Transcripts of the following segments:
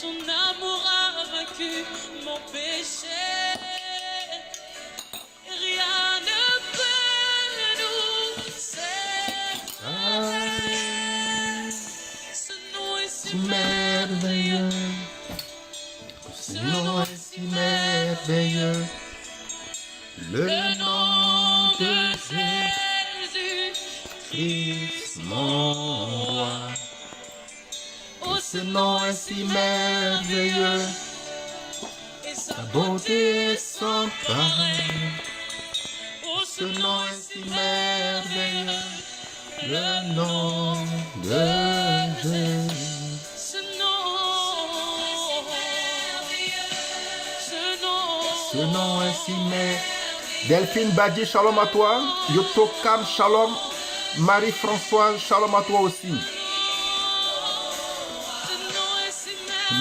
Ton amour a vaincu mon péché. Rien ne peut nous séparer. Ce nom est si merveilleux. Ce nom est si merveilleux. Le nom de Jésus-Christ, mon roi. Oh, Ce nom est si merveilleux. et Sa bonté est sans pareil. Oh, Ce nom est si merveilleux. Le nom de Jésus. ce nom, Ce nom est si merveilleux. Delphine Badi, shalom à toi. Yoto Kam, shalom. Marie-Françoise, shalom à toi aussi.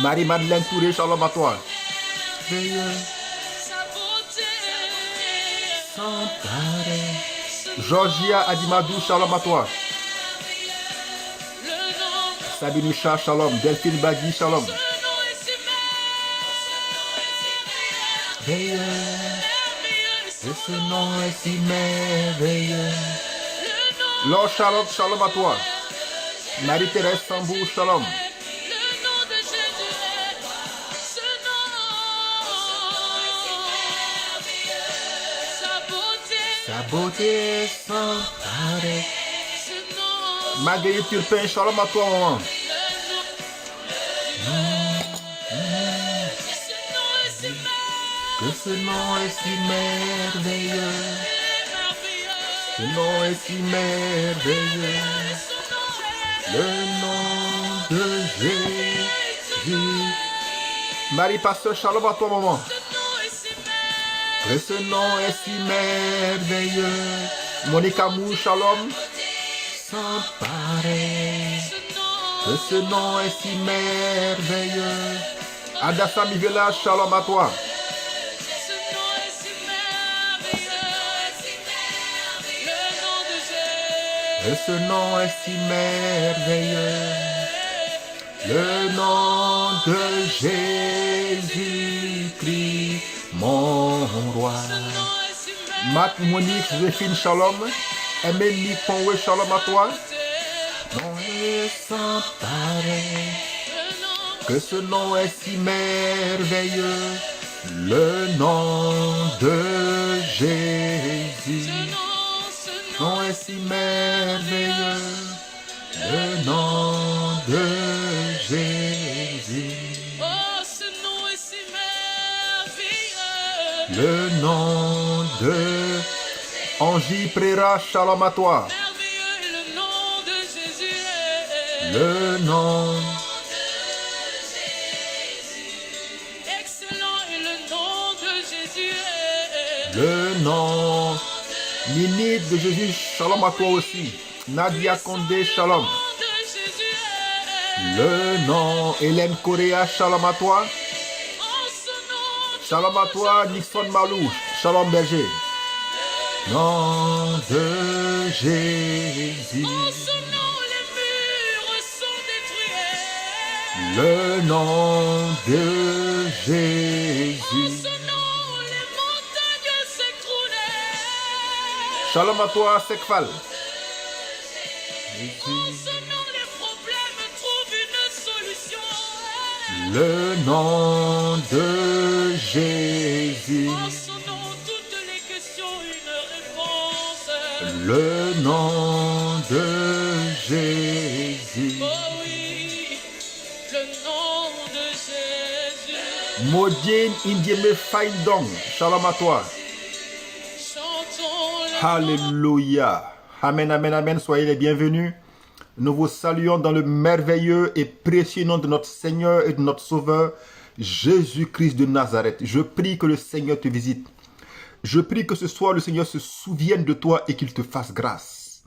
Marie-Madeleine Touré, shalom à toi. Merveilleux, sa beauté, sans pareil. Georgia Adimadou, shalom à toi. le nom, Sabinisha, shalom. Delphine Badi, shalom. ce nom est si Merveilleux, merveilleux, et ce nom est si merveilleux. le nom, Lord Charlotte, shalom à toi. Marie-Thérèse Sambou, shalom. le nom de Jésus est ce nom, sa beauté, Sa beauté est sans pareil. ce nom, Marguerite Turpin, shalom à toi, maman. ce nom est si Que ce nom est si merveilleux. Ce nom est si merveilleux. Le nom de Jésus. Marie-Pasteur, shalom à toi, maman. Que ce nom est si merveilleux. Monica Mou, shalom. Sans pareil. Que ce nom est si merveilleux. Adassa Mivela, shalom à toi. Que ce nom est si merveilleux. Le nom de Jésus-Christ, mon roi. Matt Monique, Joséphine, shalom. Amélie Ponwe, shalom à toi. Nom est sans pareil. Que ce nom est si merveilleux. Le nom de Jésus. Nom est si merveilleux. Le nom de Jésus. Oh, ce nom est si merveilleux. Le nom de Angie Préra, shalom à toi. Merveilleux est le nom de Jésus. Le nom, Excellent est le nom de Jésus. le nom. Nini de Jésus, shalom à toi aussi. Nadia Condé, shalom. Le nom de Jésus. Le nom. Hélène Correa, shalom à toi. Oh, ce nom, Shalom à toi, Nixon Malou. Shalom berger. Nom de Jésus. oh, ce nom, les murs sont détruits. Le nom de Oh, Jésus. ce nom, les montagnes s'écroulaient. Shalom à toi, Sekfal. Oh, ce nom, les problèmes trouvent une solution. Le nom de Jésus. Oh, ce nom, toutes les questions, une réponse. Le nom de Jésus. Oh oui, le nom de Jésus. Modine Indieme Faindong. Shalom à toi. Chantons le Alléluia. Amen, amen, amen. Soyez les bienvenus. Nous vous saluons dans le merveilleux et précieux nom de notre Seigneur et de notre Sauveur, Jésus-Christ de Nazareth. Je prie que le Seigneur te visite. Je prie que ce soir, le Seigneur se souvienne de toi et qu'il te fasse grâce.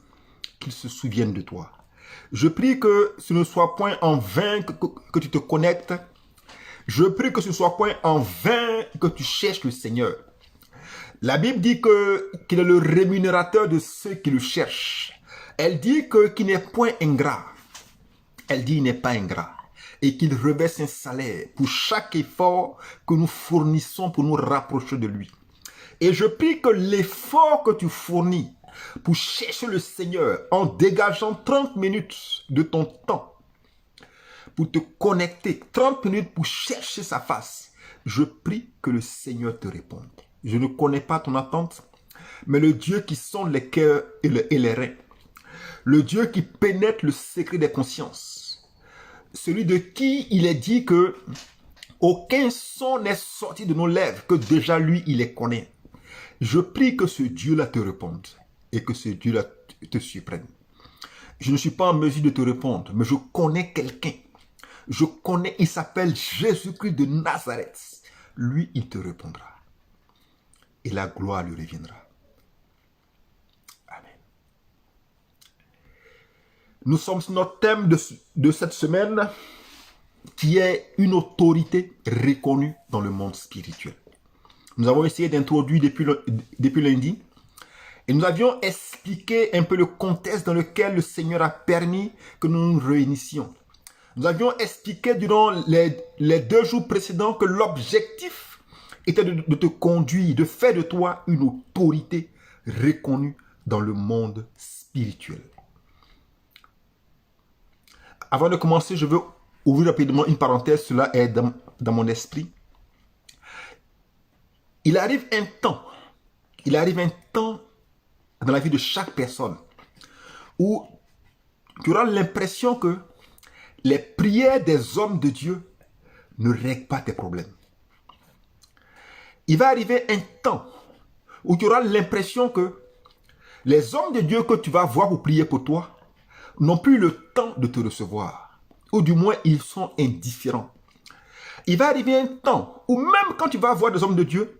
Qu'il se souvienne de toi. Je prie que ce ne soit point en vain que tu te connectes. Je prie que ce ne soit point en vain que tu cherches le Seigneur. La Bible dit qu'il est le rémunérateur de ceux qui le cherchent. Elle dit qu'il n'est point ingrat. Elle dit qu'il n'est pas ingrat. et qu'il reverse un salaire pour chaque effort que nous fournissons pour nous rapprocher de lui. Et je prie que l'effort que tu fournis pour chercher le Seigneur en dégageant 30 minutes de ton temps pour te connecter, 30 minutes pour chercher sa face, je prie que le Seigneur te réponde. Je ne connais pas ton attente, mais le Dieu qui sonde les cœurs et les reins, le Dieu qui pénètre le secret des consciences, celui de qui il est dit que aucun son n'est sorti de nos lèvres, que déjà lui, il les connaît. Je prie que ce Dieu-là te réponde et que ce Dieu-là te surprenne. Je ne suis pas en mesure de te répondre, mais je connais quelqu'un. Je connais, il s'appelle Jésus-Christ de Nazareth. Lui, il te répondra. Et la gloire lui reviendra. Amen. Nous sommes sur notre thème de cette semaine qui est une autorité reconnue dans le monde spirituel. Nous avons essayé d'introduire depuis lundi et nous avions expliqué un peu le contexte dans lequel le Seigneur a permis que nous nous réunissions. Nous avions expliqué durant les 2 jours précédents que l'objectif était de te conduire, de faire de toi une autorité reconnue dans le monde spirituel. Avant de commencer, je veux ouvrir rapidement une parenthèse, cela est dans mon esprit. Il arrive un temps dans la vie de chaque personne où tu auras l'impression que les prières des hommes de Dieu ne règlent pas tes problèmes. Il va arriver un temps où tu auras l'impression que les hommes de Dieu que tu vas voir pour prier pour toi n'ont plus le temps de te recevoir, ou du moins ils sont indifférents. Il va arriver un temps où même quand tu vas voir des hommes de Dieu,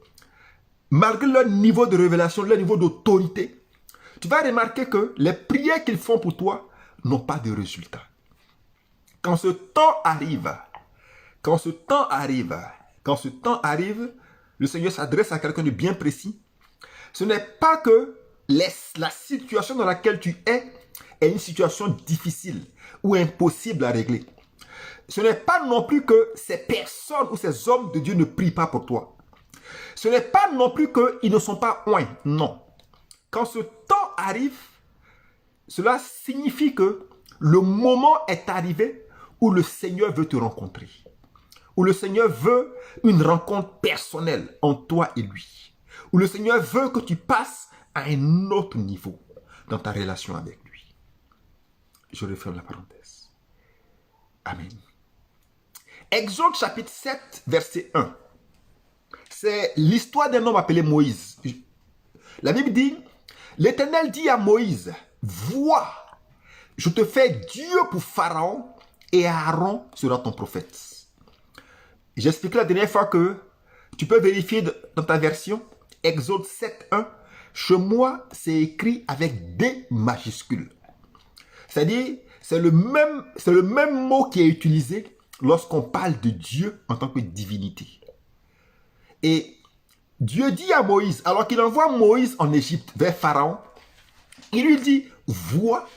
malgré leur niveau de révélation, leur niveau d'autorité, tu vas remarquer que les prières qu'ils font pour toi n'ont pas de résultat. Quand ce temps arrive, le Seigneur s'adresse à quelqu'un de bien précis. Ce n'est pas que la situation dans laquelle tu es une situation difficile ou impossible à régler. Ce n'est pas non plus que ces personnes ou ces hommes de Dieu ne prient pas pour toi. Ce n'est pas non plus qu'ils ne sont pas oints. Non. Quand ce temps arrive, cela signifie que le moment est arrivé où le Seigneur veut te rencontrer. Où le Seigneur veut une rencontre personnelle entre toi et lui. Où le Seigneur veut que tu passes à un autre niveau dans ta relation avec lui. Je referme la parenthèse. Amen. Exode chapitre 7, verset 1. C'est l'histoire d'un homme appelé Moïse. La Bible dit, l'Éternel dit à Moïse, vois, je te fais Dieu pour Pharaon et Aaron sera ton prophète. J'ai expliqué la dernière fois que tu peux vérifier dans ta version, Exode 7, 1, chez moi, c'est écrit avec D majuscule. C'est-à-dire, c'est le même mot qui est utilisé lorsqu'on parle de Dieu en tant que divinité. Et Dieu dit à Moïse, alors qu'il envoie Moïse en Égypte vers Pharaon, il lui dit, vois,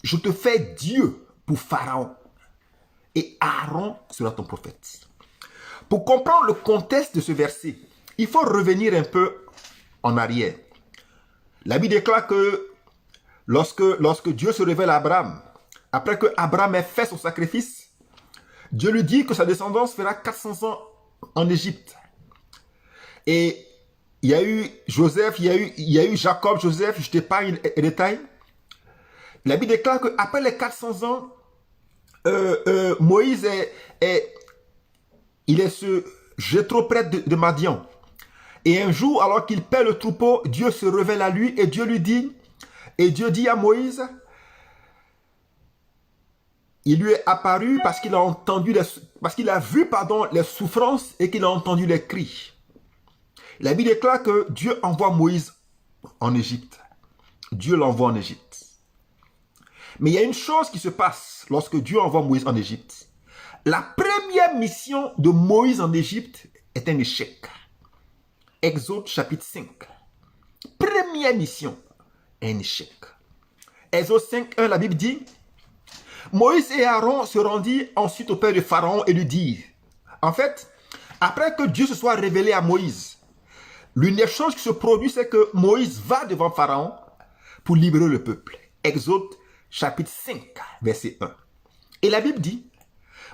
je te fais Dieu pour Pharaon et Aaron sera ton prophète. Pour comprendre le contexte de ce verset, il faut revenir un peu en arrière. La Bible déclare que lorsque Dieu se révèle à Abraham, après que Abraham ait fait son sacrifice, Dieu lui dit que sa descendance fera 400 ans en Égypte. Et il y a eu Joseph, il y a eu Jacob, Joseph, je t'épargne les détails. La Bible déclare qu'après les 400 ans, Moïse il est sur Jéthro près de Madian. Et un jour, alors qu'il paie le troupeau, Dieu se révèle à lui et Dieu dit à Moïse, il lui est apparu parce qu'il a vu les souffrances et qu'il a entendu les cris. La Bible déclare que Dieu envoie Moïse en Égypte. Dieu l'envoie en Égypte. Mais il y a une chose qui se passe lorsque Dieu envoie Moïse en Égypte. La première mission de Moïse en Égypte est un échec. Exode chapitre 5. Première mission, un échec. Exode 5, 1, la Bible dit, Moïse et Aaron se rendirent ensuite auprès de Pharaon et lui dirent, en fait, après que Dieu se soit révélé à Moïse, l'une des choses qui se produit, c'est que Moïse va devant Pharaon pour libérer le peuple. Exode chapitre 5, verset 1. Et la Bible dit,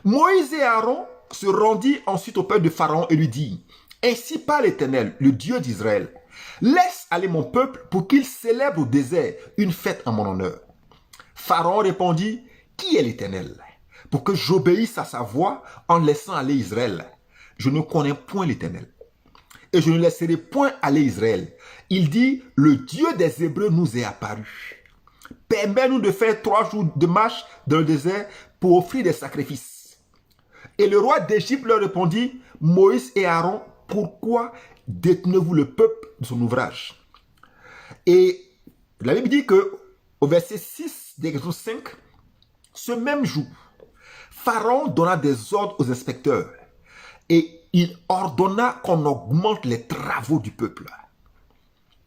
Moïse et Aaron se rendirent ensuite auprès de Pharaon et lui dirent, ainsi parle l'Éternel, le Dieu d'Israël, laisse aller mon peuple pour qu'il célèbre au désert une fête en mon honneur. Pharaon répondit, qui est l'Éternel, pour que j'obéisse à sa voix en laissant aller Israël? Je ne connais point l'Éternel, et je ne laisserai point aller Israël. Il dit, le Dieu des Hébreux nous est apparu. Permets-nous de faire 3 jours de marche dans le désert pour offrir des sacrifices. Et le roi d'Égypte leur répondit, Moïse et Aaron, pourquoi détenez-vous le peuple de son ouvrage? Et la Bible dit que au verset 6 d'Exode 5, ce même jour, Pharaon donna des ordres aux inspecteurs et il ordonna qu'on augmente les travaux du peuple.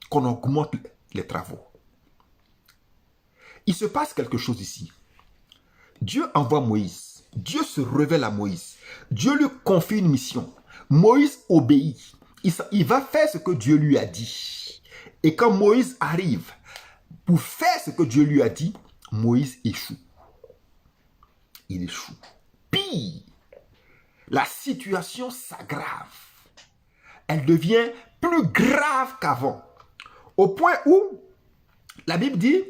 Qu'on augmente les travaux. Il se passe quelque chose ici. Dieu envoie Moïse. Dieu se révèle à Moïse. Dieu lui confie une mission. Moïse obéit. Il va faire ce que Dieu lui a dit. Et quand Moïse arrive pour faire ce que Dieu lui a dit, Moïse échoue. Il échoue. Pire, la situation s'aggrave. Elle devient plus grave qu'avant. Au point où, la Bible dit,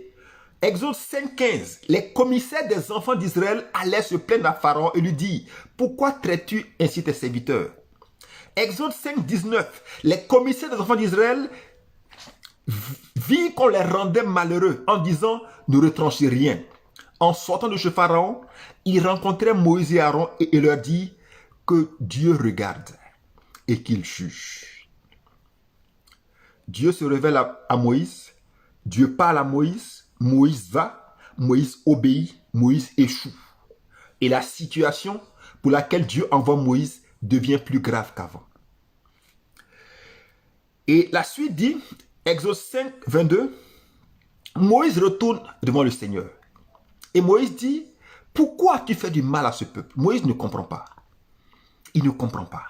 Exode 5,15, les commissaires des enfants d'Israël allaient se plaindre à Pharaon et lui dire, pourquoi traites-tu ainsi tes serviteurs? Exode 5,19, les commissaires des enfants d'Israël virent qu'on les rendait malheureux en disant, ne retranchez rien. En sortant de chez Pharaon, ils rencontraient Moïse et Aaron et leur dit que Dieu regarde et qu'il juge. Dieu se révèle à Moïse, Dieu parle à Moïse, Moïse va, Moïse obéit, Moïse échoue. Et la situation pour laquelle Dieu envoie Moïse devient plus grave qu'avant. Et la suite dit, Exode 5, 22, Moïse retourne devant le Seigneur. Et Moïse dit, pourquoi tu fais du mal à ce peuple? Moïse ne comprend pas. Il ne comprend pas.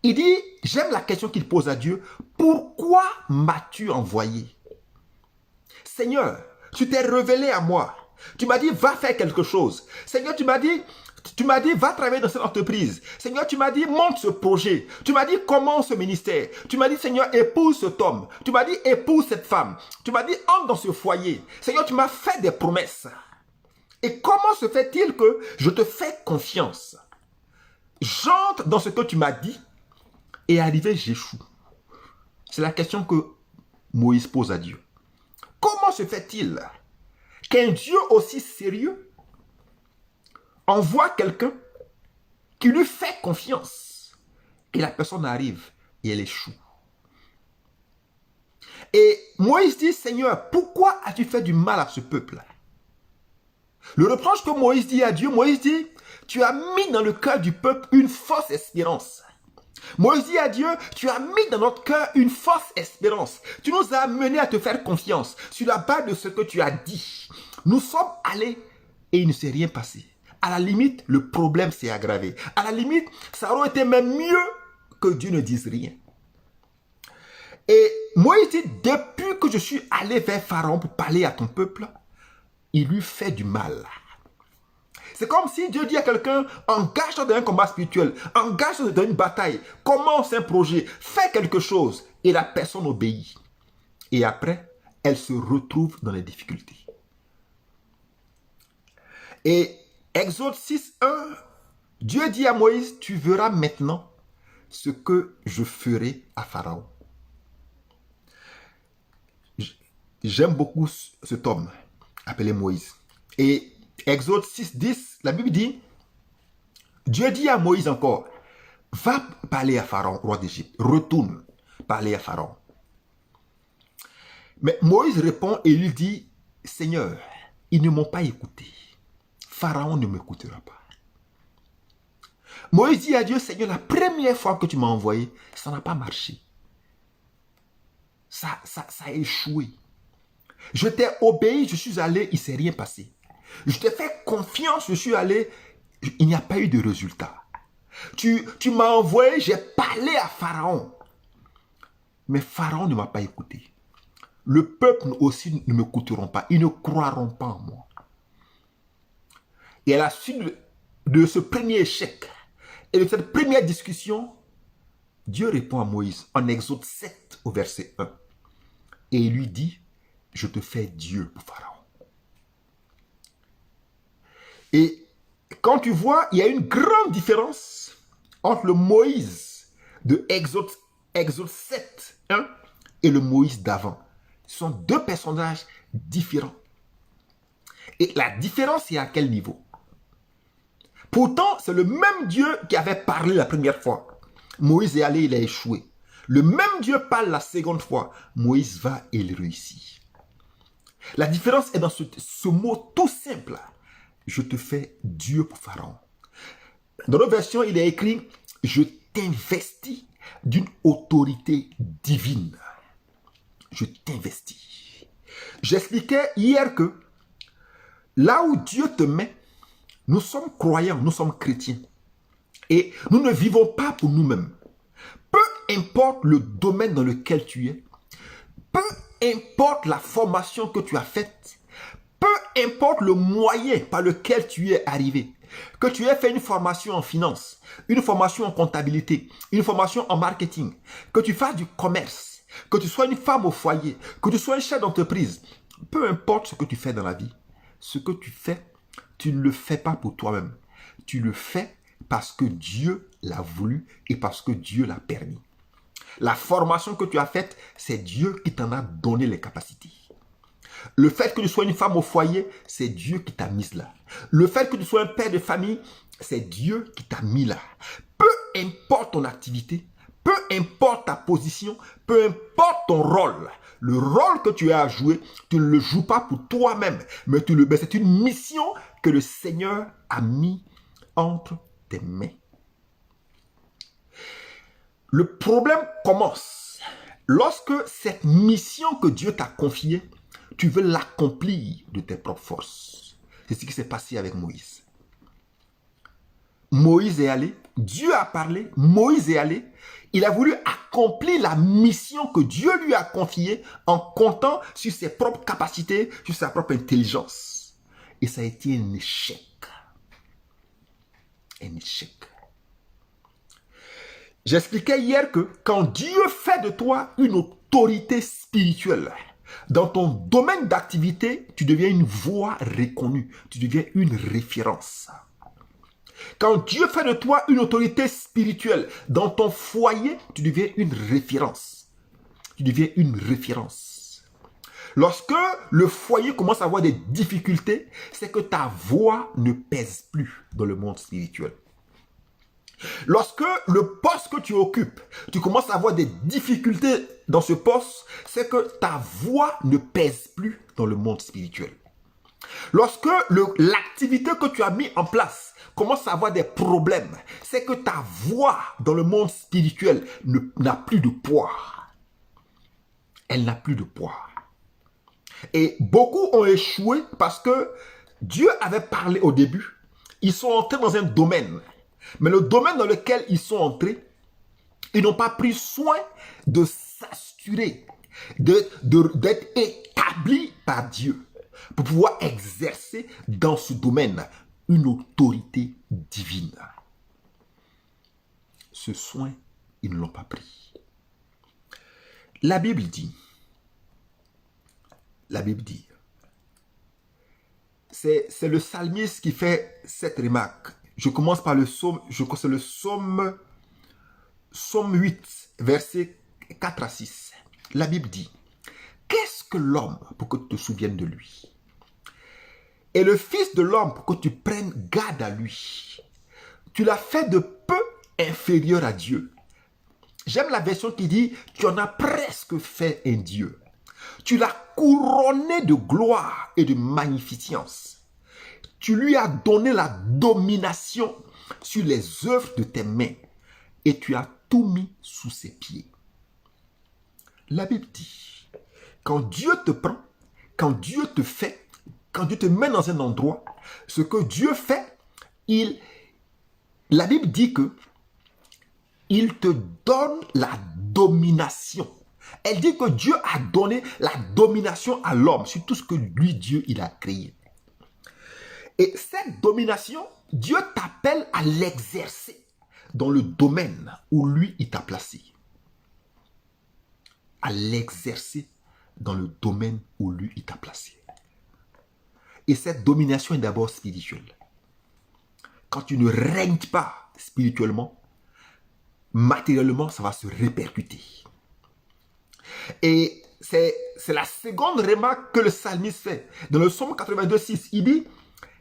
Il dit, j'aime la question qu'il pose à Dieu, pourquoi m'as-tu envoyé? Seigneur, tu t'es révélé à moi. Tu m'as dit, va faire quelque chose. Seigneur, tu m'as dit, va travailler dans cette entreprise. Seigneur, tu m'as dit, monte ce projet. Tu m'as dit, commence ce ministère. Tu m'as dit, Seigneur, épouse cet homme. Tu m'as dit, épouse cette femme. Tu m'as dit, entre dans ce foyer. Seigneur, tu m'as fait des promesses. Et comment se fait-il que je te fais confiance? J'entre dans ce que tu m'as dit et arrivé, j'échoue. C'est la question que Moïse pose à Dieu. Comment se fait-il qu'un Dieu aussi sérieux envoie quelqu'un qui lui fait confiance et la personne arrive et elle échoue? Et Moïse dit, Seigneur, pourquoi as-tu fait du mal à ce peuple? Le reproche que Moïse dit à Dieu, Moïse dit, tu as mis dans le cœur du peuple une fausse espérance. Moïse dit à Dieu, tu as mis dans notre cœur une fausse espérance. Tu nous as amenés à te faire confiance sur la base de ce que tu as dit. Nous sommes allés et il ne s'est rien passé. À la limite, le problème s'est aggravé. À la limite, ça aurait été même mieux que Dieu ne dise rien. Et Moïse dit, depuis que je suis allé vers Pharaon pour parler à ton peuple, il lui fait du mal. C'est comme si Dieu dit à quelqu'un, engage-toi dans un combat spirituel, engage-toi dans une bataille, commence un projet, fais quelque chose. Et la personne obéit. Et après, elle se retrouve dans les difficultés. Et Exode 6, 1, Dieu dit à Moïse, tu verras maintenant ce que je ferai à Pharaon. J'aime beaucoup cet homme appelé Moïse. Et Exode 6, 10, la Bible dit, Dieu dit à Moïse encore, va parler à Pharaon, roi d'Égypte, retourne parler à Pharaon. Mais Moïse répond et lui dit, Seigneur, ils ne m'ont pas écouté. Pharaon ne m'écoutera pas. Moïse dit à Dieu, Seigneur, la première fois que tu m'as envoyé, ça n'a pas marché. Ça a échoué. Je t'ai obéi, je suis allé, il ne s'est rien passé. Je t'ai fait confiance, je suis allé, il n'y a pas eu de résultat. Tu m'as envoyé, j'ai parlé à Pharaon. Mais Pharaon ne m'a pas écouté. Le peuple aussi ne m'écouteront pas. Ils ne croiront pas en moi. Et à la suite de ce premier échec et de cette première discussion, Dieu répond à Moïse en Exode 7 au verset 1. Et il lui dit, je te fais Dieu pour Pharaon. Et quand tu vois, il y a une grande différence entre le Moïse de Exode 7, 1 et le Moïse d'avant. Ce sont deux personnages différents. Et la différence est à quel niveau? Pourtant, c'est le même Dieu qui avait parlé la première fois. Moïse est allé, il a échoué. Le même Dieu parle la seconde fois. Moïse va et il réussit. La différence est dans ce mot tout simple. Je te fais Dieu pour Pharaon. Dans notre version, il est écrit, je t'investis d'une autorité divine. Je t'investis. J'expliquais hier que là où Dieu te met, nous sommes croyants, nous sommes chrétiens. Et nous ne vivons pas pour nous-mêmes. Peu importe le domaine dans lequel tu es, peu importe la formation que tu as faite, peu importe le moyen par lequel tu es arrivé, que tu aies fait une formation en finance, une formation en comptabilité, une formation en marketing, que tu fasses du commerce, que tu sois une femme au foyer, que tu sois un chef d'entreprise, peu importe ce que tu fais dans la vie, ce que tu fais, tu ne le fais pas pour toi-même. Tu le fais parce que Dieu l'a voulu et parce que Dieu l'a permis. La formation que tu as faite, c'est Dieu qui t'en a donné les capacités. Le fait que tu sois une femme au foyer, c'est Dieu qui t'a mise là. Le fait que tu sois un père de famille, c'est Dieu qui t'a mis là. Peu importe ton activité, peu importe ta position, peu importe ton rôle, le rôle que tu as à jouer, tu ne le joues pas pour toi-même, mais c'est une mission que le Seigneur a mis entre tes mains. Le problème commence lorsque cette mission que Dieu t'a confiée, tu veux l'accomplir de tes propres forces. C'est ce qui s'est passé avec Moïse. Moïse est allé, Dieu a parlé, Moïse est allé, il a voulu accomplir la mission que Dieu lui a confiée en comptant sur ses propres capacités, sur sa propre intelligence. Et ça a été un échec. Un échec. J'expliquais hier que quand Dieu fait de toi une autorité spirituelle, dans ton domaine d'activité, tu deviens une voix reconnue, tu deviens une référence. Quand Dieu fait de toi une autorité spirituelle, dans ton foyer, tu deviens une référence. Tu deviens une référence. Lorsque le foyer commence à avoir des difficultés, c'est que ta voix ne pèse plus dans le monde spirituel. Lorsque le poste que tu occupes, tu commences à avoir des difficultés dans ce poste, c'est que ta voix ne pèse plus dans le monde spirituel. Lorsque l'activité que tu as mis en place commence à avoir des problèmes, c'est que ta voix dans le monde spirituel n'a plus de poids. Elle n'a plus de poids. Et beaucoup ont échoué parce que Dieu avait parlé au début. Ils sont entrés dans un domaine. Mais le domaine dans lequel ils sont entrés, ils n'ont pas pris soin de s'assurer d'être établis par Dieu pour pouvoir exercer dans ce domaine une autorité divine. Ce soin, ils ne l'ont pas pris. La Bible dit, c'est le psalmiste qui fait cette remarque. Je commence par le psaume, je crois que c'est le psaume 8, versets 4 à 6. La Bible dit, qu'est-ce que l'homme pour que tu te souviennes de lui? Et le fils de l'homme pour que tu prennes garde à lui. Tu l'as fait de peu inférieur à Dieu. J'aime la version qui dit, tu en as presque fait un Dieu. Tu l'as couronné de gloire et de magnificence. Tu lui as donné la domination sur les œuvres de tes mains et tu as tout mis sous ses pieds. La Bible dit, quand Dieu te prend, quand Dieu te fait, quand Dieu te met dans un endroit, ce que Dieu fait, la Bible dit que il te donne la domination. Elle dit que Dieu a donné la domination à l'homme sur tout ce que lui, Dieu, il a créé. Et cette domination, Dieu t'appelle à l'exercer dans le domaine où lui, il t'a placé. À l'exercer dans le domaine où lui, il t'a placé. Et cette domination est d'abord spirituelle. Quand tu ne règnes pas spirituellement, matériellement, ça va se répercuter. Et c'est la seconde remarque que le psalmiste fait. Dans le psaume 82:6, il dit,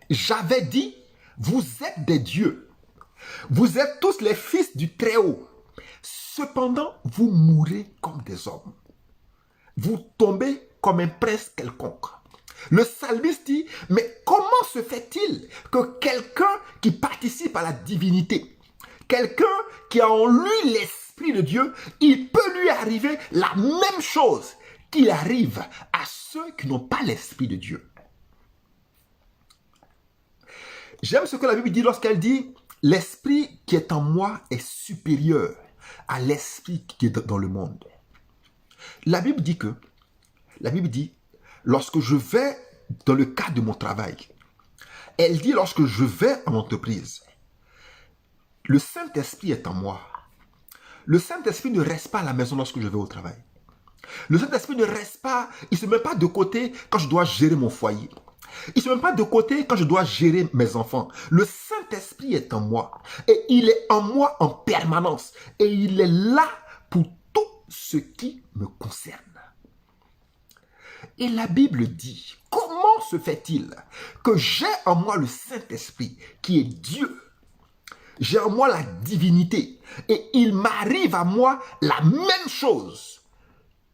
j'avais dit, vous êtes des dieux. Vous êtes tous les fils du Très-Haut. Cependant, vous mourrez comme des hommes. Vous tombez comme un prince quelconque. Le psalmiste dit, mais comment se fait-il que quelqu'un qui participe à la divinité, quelqu'un qui a en lui l'Esprit de Dieu, il peut lui arriver la même chose qu'il arrive à ceux qui n'ont pas l'Esprit de Dieu. J'aime ce que la Bible dit lorsqu'elle dit, l'Esprit qui est en moi est supérieur à l'Esprit qui est dans le monde. La Bible dit, lorsque je vais dans le cadre de mon travail, elle dit lorsque je vais en entreprise, le Saint-Esprit est en moi. Le Saint-Esprit ne reste pas à la maison lorsque je vais au travail. Le Saint-Esprit ne reste pas, il ne se met pas de côté quand je dois gérer mon foyer. Il ne se met pas de côté quand je dois gérer mes enfants. Le Saint-Esprit est en moi. Et il est en moi en permanence. Et il est là pour tout ce qui me concerne. Et la Bible dit, comment se fait-il que j'ai en moi le Saint-Esprit qui est Dieu? J'ai en moi la divinité. Et il m'arrive à moi la même chose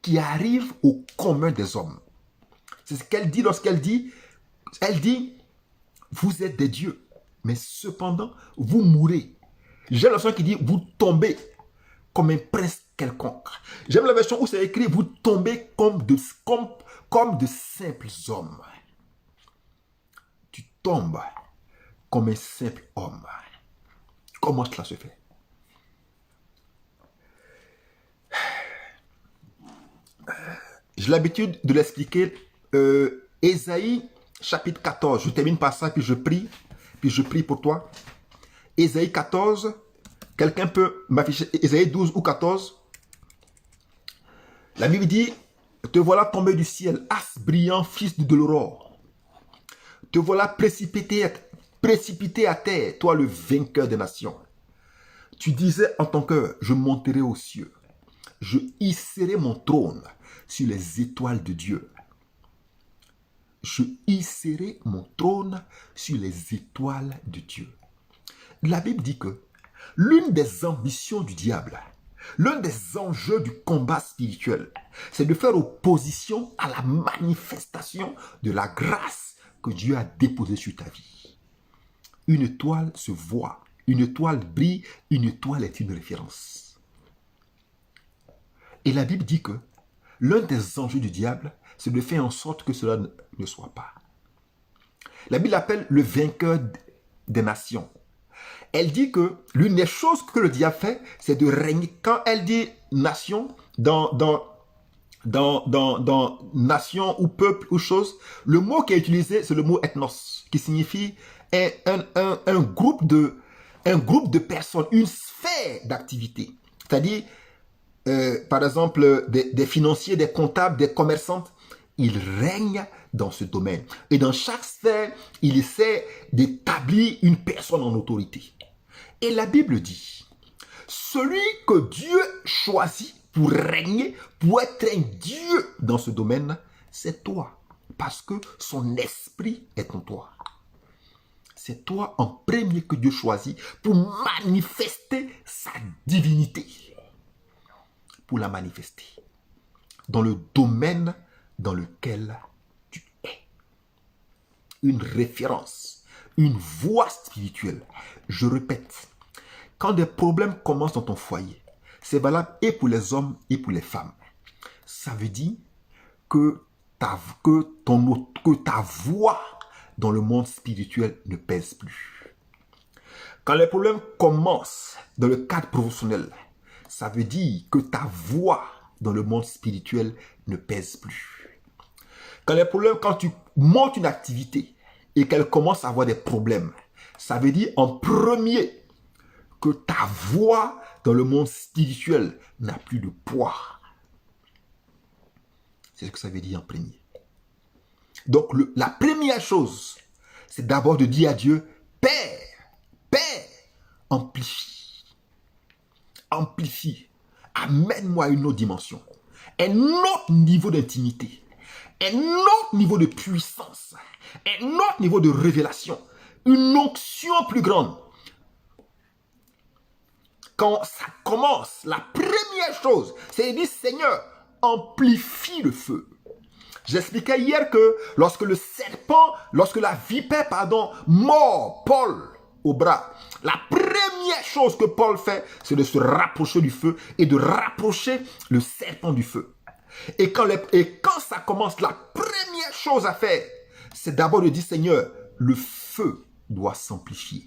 qui arrive au commun des hommes. C'est ce qu'elle dit lorsqu'elle dit, vous êtes des dieux, mais cependant, vous mourrez. J'aime la version qui dit, vous tombez comme un prince quelconque. J'aime la version où c'est écrit, vous tombez comme de simples hommes. Tu tombes comme un simple homme. Comment cela se fait? J'ai l'habitude de l'expliquer. Ésaïe chapitre 14. Je termine par ça, puis je prie pour toi. Ésaïe 14. Quelqu'un peut m'afficher Ésaïe 12 ou 14. La Bible dit, te voilà tombé du ciel, as brillant, fils de l'aurore. Te voilà précipité à terre, toi le vainqueur des nations. Tu disais en ton cœur, je monterai aux cieux. Je hisserai mon trône sur les étoiles de Dieu. Je hisserai mon trône sur les étoiles de Dieu. La Bible dit que l'une des ambitions du diable, l'un des enjeux du combat spirituel, c'est de faire opposition à la manifestation de la grâce que Dieu a déposée sur ta vie. Une étoile se voit, une étoile brille, une étoile est une référence. Et la Bible dit que l'un des enjeux du diable, c'est de faire en sorte que cela ne soit pas. La Bible appelle le vainqueur des nations. Elle dit que l'une des choses que le diable fait, c'est de régner. Quand elle dit nation, dans nation ou peuple ou chose, le mot qui est utilisé, c'est le mot ethnos, qui signifie un groupe de personnes, une sphère d'activité. C'est-à-dire, par exemple, des financiers, des comptables, des commerçants, ils règnent dans ce domaine. Et dans chaque sphère, il essaie d'établir une personne en autorité. Et la Bible dit, celui que Dieu choisit pour régner, pour être un Dieu dans ce domaine, c'est toi. Parce que son esprit est en toi. C'est toi en premier que Dieu choisit pour manifester sa divinité. Pour la manifester dans le domaine dans lequel tu es. Une référence, une voie spirituelle. Je répète, quand des problèmes commencent dans ton foyer, c'est valable et pour les hommes et pour les femmes. Ça veut dire que que ta voix dans le monde spirituel ne pèse plus. Quand les problèmes commencent dans le cadre professionnel, ça veut dire que ta voix dans le monde spirituel ne pèse plus. Quand tu montes une activité et qu'elle commence à avoir des problèmes, ça veut dire en premier que ta voix dans le monde spirituel n'a plus de poids. C'est ce que ça veut dire en premier. Donc la première chose, c'est d'abord de dire à Dieu, Père, amplifie, amène-moi à une autre dimension, un autre niveau d'intimité, un autre niveau de puissance, un autre niveau de révélation, une onction plus grande. Quand ça commence, la première chose, c'est de dire, Seigneur, amplifie le feu. J'expliquais hier que lorsque la vipère, mord Paul au bras, la première chose que Paul fait, c'est de se rapprocher du feu et de rapprocher le serpent du feu. Et quand ça commence, la première chose à faire, c'est d'abord de dire, Seigneur, le feu doit s'amplifier.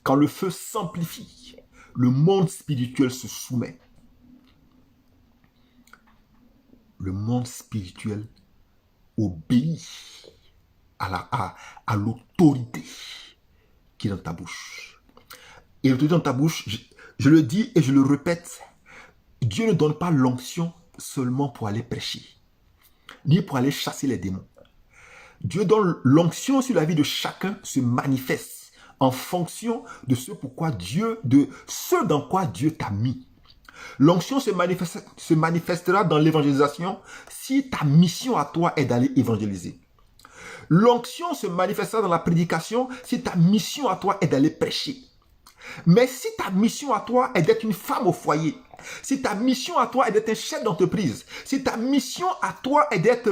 Quand le feu s'amplifie, le monde spirituel se soumet. Le monde spirituel obéit à l'autorité qui est dans ta bouche. Et l'autorité dans ta bouche, je le dis et je le répète, Dieu ne donne pas l'onction seulement pour aller prêcher, ni pour aller chasser les démons. Dieu donne l'onction sur la vie de chacun se manifeste en fonction de ce dans quoi Dieu t'a mis. L'onction se manifestera dans l'évangélisation si ta mission à toi est d'aller évangéliser. L'onction se manifestera dans la prédication si ta mission à toi est d'aller prêcher. Mais si ta mission à toi est d'être une femme au foyer, si ta mission à toi est d'être un chef d'entreprise, si ta mission à toi est d'être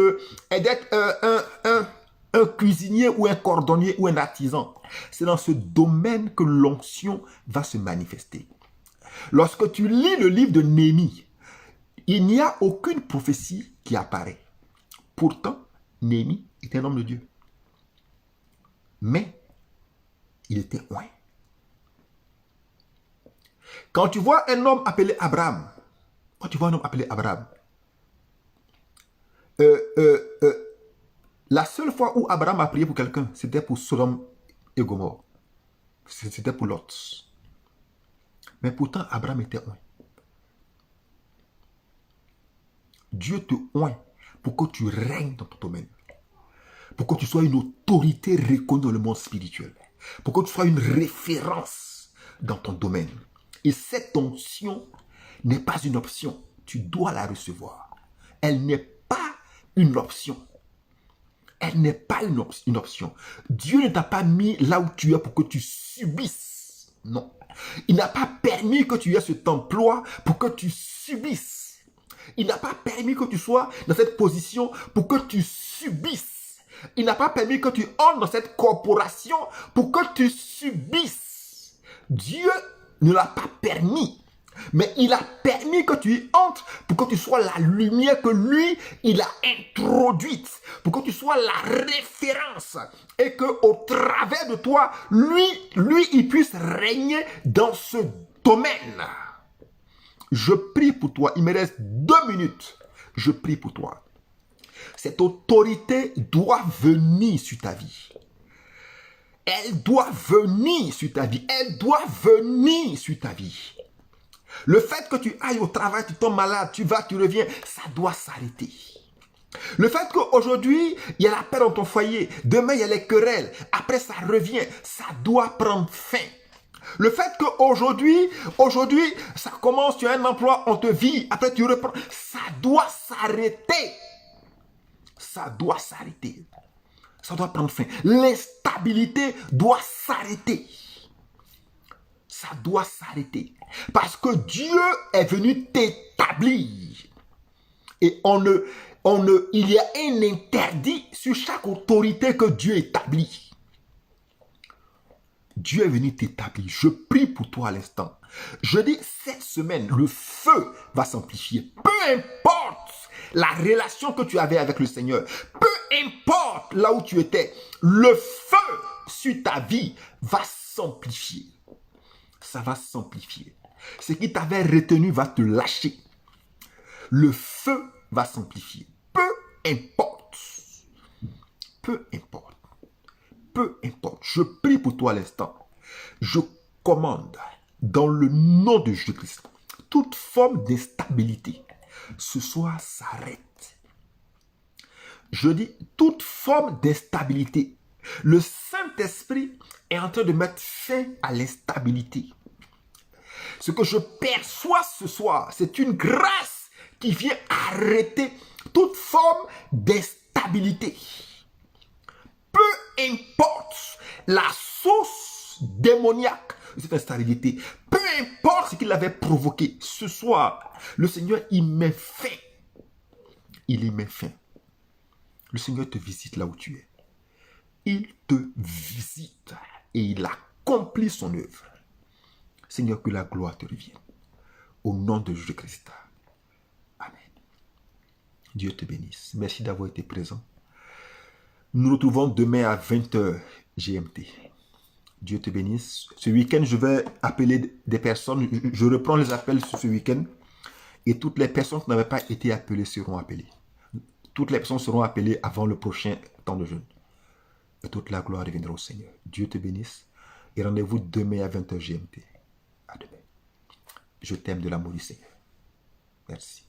un cuisinier ou un cordonnier ou un artisan, c'est dans ce domaine que l'onction va se manifester. Lorsque tu lis le livre de Néhémie, il n'y a aucune prophétie qui apparaît. Pourtant, Néhémie était un homme de Dieu. Mais, il était oint. Quand tu vois un homme appelé Abraham, la seule fois où Abraham a prié pour quelqu'un, c'était pour Sodome et Gomorrhe. C'était pour Lot. Mais pourtant, Abraham était oint. Dieu te oint pour que tu règnes dans ton domaine. Pour que tu sois une autorité reconnue dans le monde spirituel. Pour que tu sois une référence dans ton domaine. Et cette onction n'est pas une option. Tu dois la recevoir. Elle n'est pas une option. Elle n'est pas une option. Dieu ne t'a pas mis là où tu es pour que tu subisses. Non. Il n'a pas permis que tu aies cet emploi pour que tu subisses. Il n'a pas permis que tu sois dans cette position pour que tu subisses. Il n'a pas permis que tu entres dans cette corporation pour que tu subisses. Dieu ne l'a pas permis. Mais il a permis que tu y entres pour que tu sois la lumière que lui, il a introduite. Pour que tu sois la référence. Et qu'au travers de toi, lui, il puisse régner dans ce domaine. Je prie pour toi. Il me reste 2 minutes. Je prie pour toi. Cette autorité doit venir sur ta vie. Elle doit venir sur ta vie. Elle doit venir sur ta vie. Le fait que tu ailles au travail, tu tombes malade, tu vas, tu reviens, ça doit s'arrêter. Le fait qu'aujourd'hui, il y a la paix dans ton foyer, demain il y a les querelles, après ça revient, ça doit prendre fin. Le fait qu'aujourd'hui, ça commence, tu as un emploi, on te vit, après tu reprends, ça doit s'arrêter. Ça doit s'arrêter. Ça doit prendre fin. L'instabilité doit s'arrêter. Ça doit s'arrêter. Parce que Dieu est venu t'établir. Et il y a un interdit sur chaque autorité que Dieu établit. Dieu est venu t'établir. Je prie pour toi à l'instant. Je dis, cette semaine, le feu va s'amplifier. Peu importe la relation que tu avais avec le Seigneur, peu importe là où tu étais, le feu sur ta vie va s'amplifier. Ça va s'amplifier. Ce qui t'avait retenu va te lâcher. Le feu va s'amplifier. Peu importe. Peu importe. Peu importe. Je prie pour toi à l'instant. Je commande dans le nom de Jésus-Christ. Toute forme d'instabilité, ce soir s'arrête. Je dis toute forme d'instabilité. Le Saint-Esprit est en train de mettre fin à l'instabilité. Ce que je perçois ce soir, c'est une grâce qui vient arrêter toute forme d'instabilité. Peu importe la source démoniaque de cette instabilité, peu importe ce qu'il avait provoqué, ce soir, le Seigneur y met fin. Il y met fin. Le Seigneur te visite là où tu es. Il te visite et il accomplit son œuvre. Seigneur, que la gloire te revienne. Au nom de Jésus-Christ. Amen. Dieu te bénisse. Merci d'avoir été présent. Nous nous retrouvons demain à 20h GMT. Dieu te bénisse. Ce week-end, je vais appeler des personnes. Je reprends les appels ce week-end. Et toutes les personnes qui n'avaient pas été appelées seront appelées. Toutes les personnes seront appelées avant le prochain temps de jeûne. Et toute la gloire reviendra au Seigneur. Dieu te bénisse. Et rendez-vous demain à 20h GMT. À demain. Je t'aime de l'amour du Seigneur. Merci.